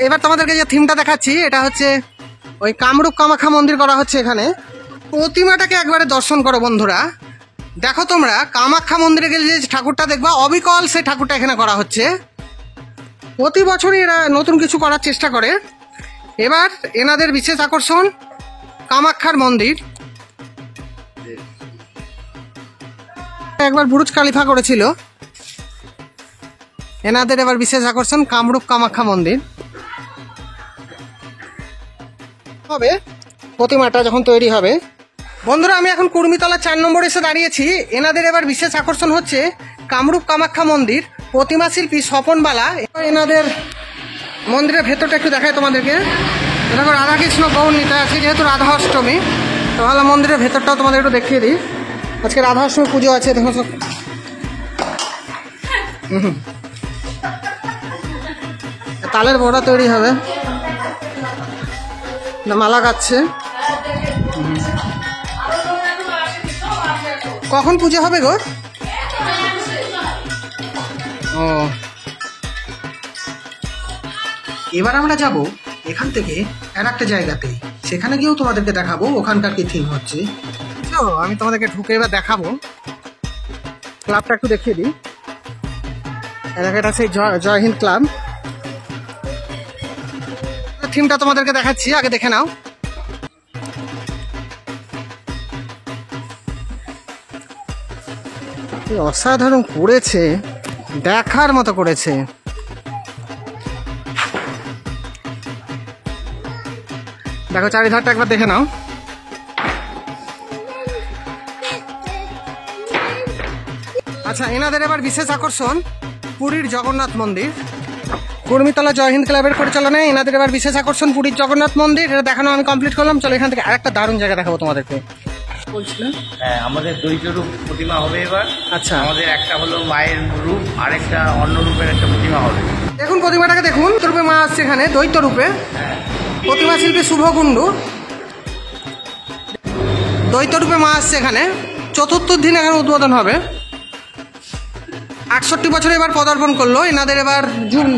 এবার তোমাদেরকে যে থিমটা দেখাচ্ছি এটা হচ্ছে ওই কামরূপ কামাখ্যা মন্দির করা হচ্ছে এখানে। প্রতিমাটাকে একবারে দর্শন করো বন্ধুরা। দেখো তোমরা কামাখ্যা মন্দিরে গেলে যে ঠাকুরটা দেখবা অবিকল সেই ঠাকুরটা এখানে করা হচ্ছে। প্রতি বছরই এরা নতুন কিছু করার চেষ্টা করে। এবার এনাদের বিশেষ আকর্ষণ কামাখ্যার মন্দির। একবার বুরুজ খালিফা করেছিল, এনাদের এবার বিশেষ আকর্ষণ কামরূপ কামাখ্যা মন্দির হবে প্রতিমাটা যখন তৈরি হবে। বন্ধুরা আমি এখন কুর্মিতলা 4 নম্বরে এসে দাঁড়িয়েছি। এনাদের এবার বিশেষ আকর্ষণ হচ্ছে কামরূপ কামাখ্যা মন্দির। প্রতিমা শিল্পী স্বপনবালা। এনাদের মন্দিরের ভেতরটা একটু দেখায় তোমাদেরকে। দেখো রাধাকৃষ্ণ গৌরনীতা আছে, যেহেতু রাধা অষ্টমী তো ভালো মন্দিরের ভেতরটাও তোমাদের একটু দেখিয়ে দিই। আজকে রাধা অষ্টমী পুজো আছে, দেখো সব তালের বড়া তৈরি হবে, মালা গাচ্ছে। কখন পুজো হবে গো? ও এবার আমরা যাব এখান থেকে আর একটা জায়গাতে, সেখানে গিয়েও তোমাদেরকে দেখাবো ওখানকার কি থিম হচ্ছে। আমি তোমাদেরকে ঢুকে এবার দেখাবো। ক্লাবটা একটু দেখিয়ে দিই। এটা সেই জয় হিন্দ ক্লাব। থিমটা তোমাদেরকে দেখাচ্ছি, আগে দেখে নাও। অসাধারণ করেছে, দেখার মতো করেছে। দেখো চারিধারটা একবার দেখে নাও। আচ্ছা এনাদের এবার বিশেষ আকর্ষণ পুরীর জগন্নাথ মন্দির। কুর্মিতলা জয় হিন্দ ক্লাবের পরিচালনায় এনাদের এবার বিশেষ আকর্ষণ পুরীর জগন্নাথ মন্দির। এটা দেখানো আমি কমপ্লিট করলাম। চলো এখান থেকে আরেকটা দারুণ জায়গা দেখাবো তোমাদেরকে। বলছিলেন হ্যাঁ, আমাদের দ্বৈত রূপ প্রতিমা হবে এবার। আচ্ছা আমাদের একটা হলো মায়ের রূপ, আরেকটা অন্য রূপের একটা প্রতিমা হবে। দেখুন প্রতিমাটাকে দেখুন, রূপে মা আসছে এখানে দ্বৈত রূপে। প্রতিমা শিল্পী শুভ কুণ্ডু দ্বৈত রূপে মা আসছে এখানে। চতুর্থ দিন এখানে উদ্বোধন হবে। 68 বছরে এবার পদার্পণ করলো। এনাদের এবার জুন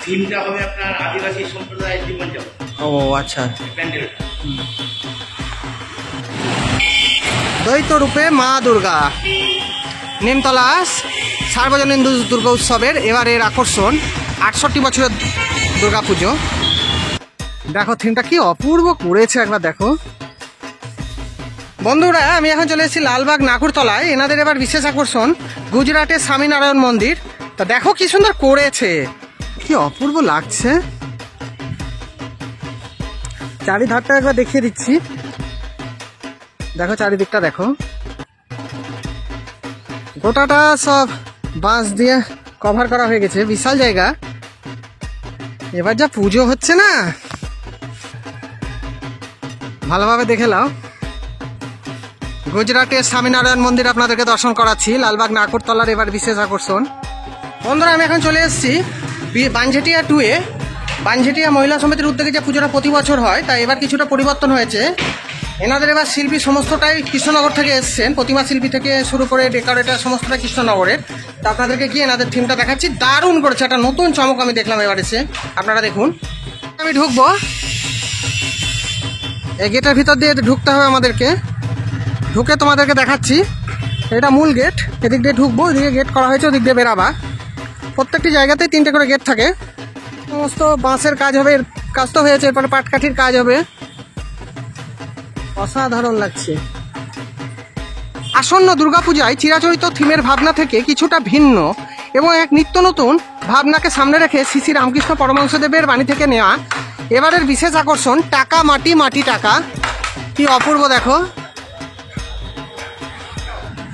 থিমটা হবে আপনার আদিবাসী সম্প্রদায়ের জীবনযাপন। ও আচ্ছা। প্যান্ডেলটা দ্বৈত রূপে মা দুর্গা। নিমতলা সার্বজনীন দুর্গা উৎসবের এবার এর আকর্ষণ 68 বছরের দুর্গা পুজো। দেখো থিমটা কি অপূর্ব করেছে, একবার দেখো বন্ধুরা। আমি এখন চলে এসেছি লালবাগ নাকুরতলায়। এনাদের এবার বিশেষ আকর্ষণ গুজরাটের স্বামীনারায়ণ মন্দির। তা দেখো কি সুন্দর করেছে, কি অপূর্ব লাগছে। চারিধারটা একবার দেখিয়ে দিচ্ছি। দেখো চারিদিকটা দেখো, গোটাটা সব বাঁশ দিয়ে কভার করা হয়ে গেছে, বিশাল জায়গা। এবার যা পুজো হচ্ছে না, ভালোভাবে দেখে নাও। গুজরাটের স্বামীনারায়ণ মন্দির আপনাদেরকে দর্শন করাচ্ছি, লালবাগ নাকুরতলার এবার বিশেষ আকর্ষণ। বন্ধুরা আমি এখন চলে এসেছি বানঝেটিয়া 2-এ। বানঝেটিয়া মহিলা সমিতির উদ্যোগে যে পুজোটা প্রতি বছর হয়, তাই এবার কিছুটা পরিবর্তন হয়েছে। এনাদের এবার শিল্পী সমস্তটাই কৃষ্ণনগর থেকে এসছেন। প্রতিমা শিল্পী থেকে শুরু করে ডেকোরেটার সমস্তটাই কৃষ্ণনগরের। তা আপনাদেরকে কি এনাদের থিমটা দেখাচ্ছি, দারুণ করেছে। একটা নতুন চমক আমি দেখলাম এবার এসে, আপনারা দেখুন। আমি ঢুকবো, এই গেটের ভিতর দিয়ে ঢুকতে হবে আমাদেরকে। ঢুকে তোমাদেরকে দেখাচ্ছি, এটা মূল গেট। এদিক দিয়ে ঢুকবো, ওদিকে গেট করা হয়েছে, ওদিক দিয়ে বেরাবা। প্রত্যেকটি জায়গাতেই 3টে করে গেট থাকে। সমস্ত বাঁশের কাজ হবে, কাজ তো হয়েছে, এরপরে পাটকাঠির কাজ হবে। অসাধারণ লাগছে। আসন্ন দুর্গাপূজায় চিরাচরিত থিমের ভাবনা থেকে কিছুটা ভিন্ন এবং এক নিত্য নতুন ভাবনাকে সামনে রেখে শ্রী শ্রী রামকৃষ্ণ পরমহংসদেবের বাণী থেকে নেওয়া এবারের বিশেষ আকর্ষণ টাকা মাটি মাটি টাকা। কি অপূর্ব দেখো।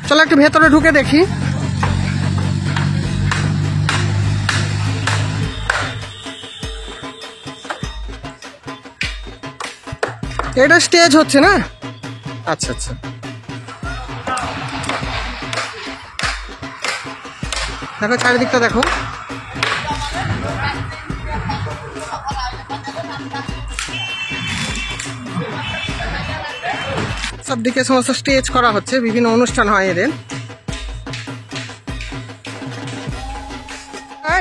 চলো একটু ভেতরে ঢুকে দেখি। এটা স্টেজ হচ্ছে না? আচ্ছা আচ্ছা। দেখো চারিদিকটা দেখো, সব দিকে সমস্ত স্টেজ করা হচ্ছে, বিভিন্ন অনুষ্ঠান হয় এদের।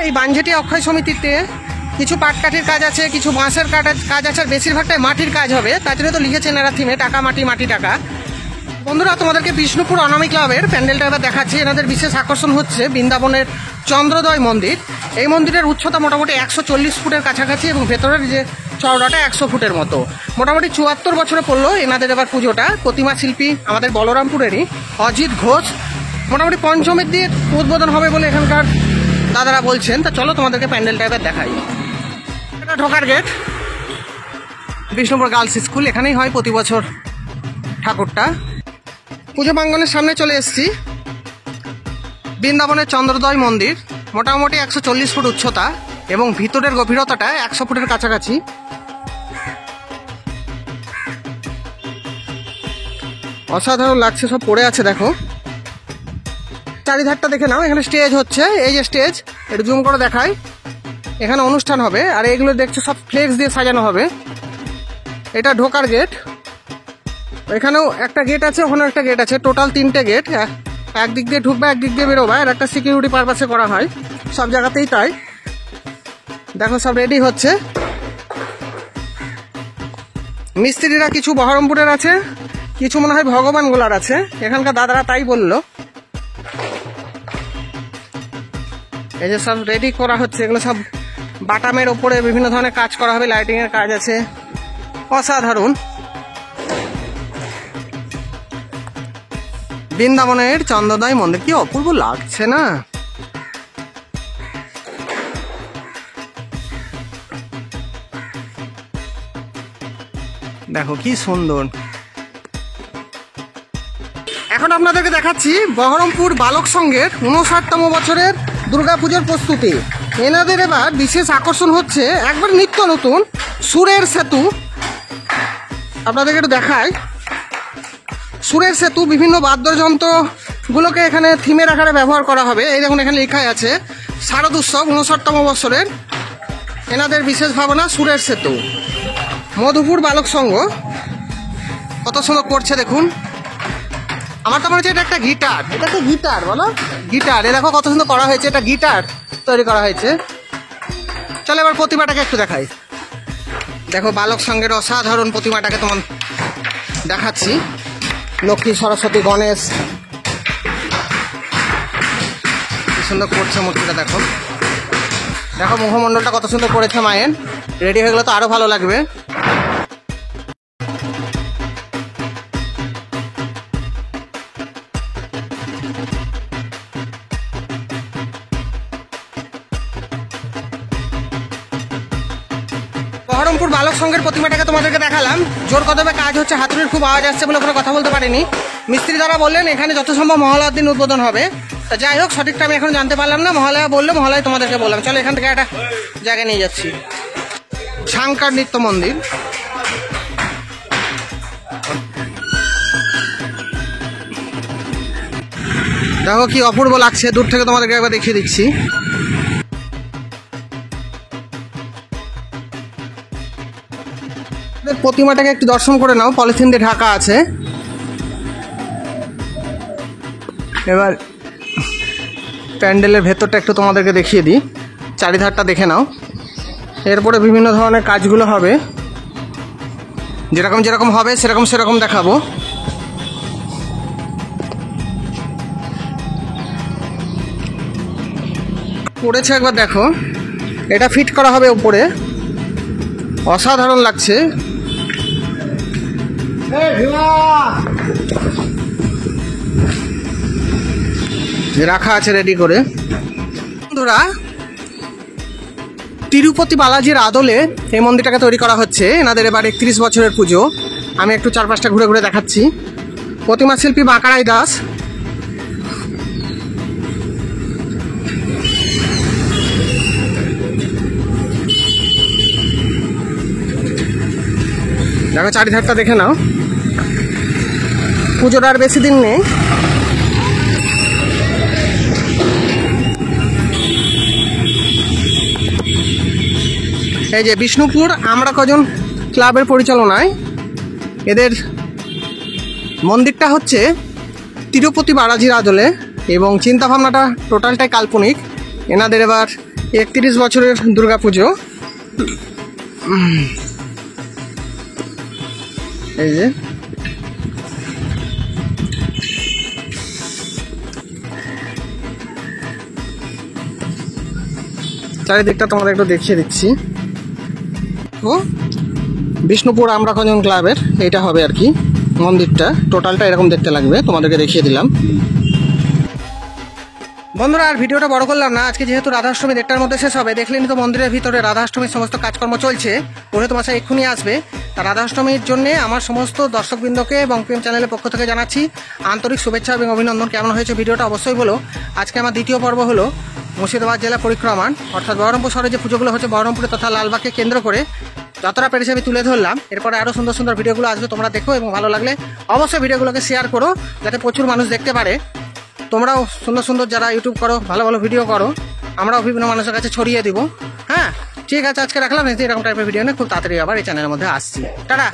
এই বানঝেটিয়া অক্ষয় সমিতিতে কিছু পাটকাঠির কাজ আছে, কিছু বাঁশের কাজ আছে, আর বেশিরভাগটাই মাটির কাজ হবে। তার জন্য তো লিখেছেন এরা থিমে টাকা মাটি মাটি টাকা। বন্ধুরা, তোমাদেরকে বিষ্ণুপুর অনামী ক্লাবের প্যান্ডেলটা এবার দেখাচ্ছি। এনাদের বিশেষ আকর্ষণ হচ্ছে বৃন্দাবনের চন্দ্রোদয় মন্দির। এই মন্দিরের উচ্চতা মোটামুটি 140 ফুটের কাছাকাছি এবং ভেতরের যে চওড়াটা 100 ফুটের মতো। মোটামুটি 74 বছরে পড়লো এনাদের এবার পুজোটা। প্রতিমা শিল্পী আমাদের বলরামপুরেরই অজিত ঘোষ। মোটামুটি পঞ্চমীর দিয়ে উদ্বোধন হবে বলে এখানকার দাদারা বলছেন। তা চলো তোমাদেরকে প্যান্ডেলটা এবার দেখাই। এটা ঢোকার গেট, বিষ্ণুপুর গার্লস স্কুল। এখানেই হয় প্রতি বছর ঠাকুরটা। পুজো প্রাঙ্গনের সামনে চলে এসেছি। বৃন্দাবনের চন্দ্রোদয় মন্দির, মোটামুটি 140 ফুট উচ্চতা এবং ভিতরের গভীরতাটা 100 ফুটের কাছাকাছি। অসাধারণ লাগছে, সব পড়ে আছে দেখো। চারিধারটা দেখে নাও। এখানে স্টেজ হচ্ছে, এই যে স্টেজ, একটু জুম করে দেখাই। এখানে অনুষ্ঠান হবে, আর এগুলো দেখছো সব ফ্লেক্স দিয়ে সাজানো হবে। এটা ঢোকার গেট। এখানেও একটা গেট আছে, ওখানেও একটা গেট আছে, টোটাল 3টে গেট। একদিক দিয়ে ঢুকবে, একদিক দিয়ে বেরোবে, আর একটা সিকিউরিটি পারপাসে করা হয় সব জায়গাতেই তাই। দেখো সব রেডি হচ্ছে। মিস্ত্রিরা কিছু বহরমপুরের আছে, কিছু মনে হয় ভগবানগোলার আছে। এখানকার দাদারা তাই বললো। এই যে সব রেডি করা হচ্ছে, এগুলো সব বাটামের ওপরে বিভিন্ন ধরনের কাজ করা হবে, লাইটিং এর কাজ আছে। অসাধারণ। বৃন্দাবনের চন্দ্রোদয় মন্দির, কি অপূর্ব লাগছে না? দেখো কি সুন্দর। এখন আপনাদেরকে দেখাচ্ছি বহরমপুর বালক সংঘের 59তম বছরের দুর্গাপুজোর প্রস্তুতি। এনাদের এবার বিশেষ আকর্ষণ হচ্ছে একবার নিত্য নতুন সুরের সেতু। আপনাদেরকে একটু দেখাই। সুরের সেতু, বিভিন্ন বাদ্যযন্ত্রগুলোকে এখানে থিমের আকারে ব্যবহার করা হবে। এই দেখুন এখানে লেখা আছে শারদ উৎসব 59তম বছরের এনাদের বিশেষ ভাবনা সুরের সেতু। মধুপুর বালক সংঘ কত সুন্দর করছে দেখুন। আমার তো মনে হচ্ছে এটা একটা গিটার। এটা তো গিটার বলো, গিটার। এ দেখো কত সুন্দর করা হয়েছে, এটা গিটার তৈরি করা হয়েছে। চলো এবার প্রতিমাটাকে একটু দেখাই। দেখো বালক সংঘের অসাধারণ প্রতিমাটাকে তোমার দেখাচ্ছি। লক্ষ্মী, সরস্বতী, গণেশ, কি সুন্দর করছে মূর্তিটা। দেখো দেখো মুখমণ্ডলটা কত সুন্দর করেছে মায়ের। রেডি হয়ে গেলে তো আরো ভালো লাগবে। বহরমপুর বালক সংঘের প্রতিমাটাকে তোমাদেরকে দেখালাম। জোর কদমে কাজ হচ্ছে, হাতুড়ির খুব আওয়াজ আসছে বলে ওখানে কথা বলতে পারিনি। মিস্ত্রি দ্বারা বললেন এখানে যত সম্ভব মহালয়ার দিন উদ্বোধন হবে। তা যাই হোক, সঠিকটা আমি এখন জানতে পারলাম না। মহালয়া বললো, মহালয়া তোমাদেরকে বললাম। চলো এখান থেকে একটা জায়গায় নিয়ে যাচ্ছি। শাঙ্কার নৃত্য মন্দির। দেখো কি অপূর্ব লাগছে, দূর থেকে তোমাদেরকে একবার দেখিয়ে দিচ্ছি। প্রতিমাটাকে একটু দর্শন করে নাও, পলিথিন দিয়ে ঢাকা আছে। এবার প্যান্ডেলের ভেতরটা একটু তোমাদেরকে দেখিয়ে দিই, চারিধারটা দেখে নাও। এরপরে বিভিন্ন ধরনের কাজগুলো হবে, যেরকম যেরকম হবে সেরকম সেরকম দেখাবো। পড়েছে একবার দেখো, এটা ফিট করা হবে উপরে। অসাধারণ লাগছে। রাখা আছে রেডি করে। বন্ধুরা, তিরুপতি বালাজির আদলে এই মন্দিরটাকে তৈরি করা হচ্ছে। এনাদের এবার 31 বছরের পুজো। আমি একটু চারপাশটা ঘুরে ঘুরে দেখাচ্ছি। প্রতিমা শিল্পী বাঁকারাই দাস। দেখো চারিধারটা দেখে নাও। পুজোর আর বেশি দিন নেই। এই যে বিষ্ণুপুর আমরা কজন ক্লাবের পরিচালনায় এদের মন্দিরটা হচ্ছে তিরুপতি বালাজির আদলে, এবং চিন্তাভাবনাটা টোটালটাই কাল্পনিক। এনাদের এবার 31 বছরের দুর্গাপুজো। এই যে চারিদিকটা তোমাদের একটু দেখিয়ে দিচ্ছি। ও বিষ্ণুপুর আমরাখঞ্জন ক্লাবের এটা হবে আর কি মন্দিরটা, টোটালটা এরকম দেখতে লাগবে, তোমাদেরকে দেখিয়ে দিলাম। বন্ধুরা আর ভিডিওটা বড় করলাম না, আজকে যেহেতু রাধাষ্টমী 1টার মধ্যে শেষ হবে, দেখলেনি তো মন্দিরের ভিতরে রাধাষ্টমীর সমস্ত কাজকর্ম চলছে, পুরোহিত মশাই এক্ষুনি আসবে। তা রাধাষ্টমীর জন্য আমার সমস্ত দর্শকবৃন্দকে এবং প্রেম চ্যানেলের পক্ষ থেকে জানাচ্ছি আন্তরিক শুভেচ্ছা এবং অভিনন্দন। কেমন হয়েছে ভিডিওটা অবশ্যই বলো। আজকে আমার দ্বিতীয় পর্ব হলো মুর্শিদাবাদ জেলা পরিক্রমণ, অর্থাৎ বহরমপুর শহরে যে পুজোগুলো হচ্ছে বহরমপুরে তথা লালবাগকে কেন্দ্র করে, যতটা পেরেছি আমি তুলে ধরলাম। এরপরে আরও সুন্দর সুন্দর ভিডিওগুলো আসবে, তোমরা দেখো এবং ভালো লাগলে অবশ্যই ভিডিওগুলোকে শেয়ার করো যাতে প্রচুর মানুষ দেখতে পারে। তোমরাও সুন্দর সুন্দর যারা ইউটিউব করো, ভালো ভালো ভিডিও করো, আমরাও বিভিন্ন মানুষের কাছে ছড়িয়ে দিব। হ্যাঁ ঠিক আছে, আজকে রাখলাম। এরকম টাইপের ভিডিও নিয়ে খুব তাড়াতাড়ি আবার এই চ্যানেলের মধ্যে আসছি। টাটা।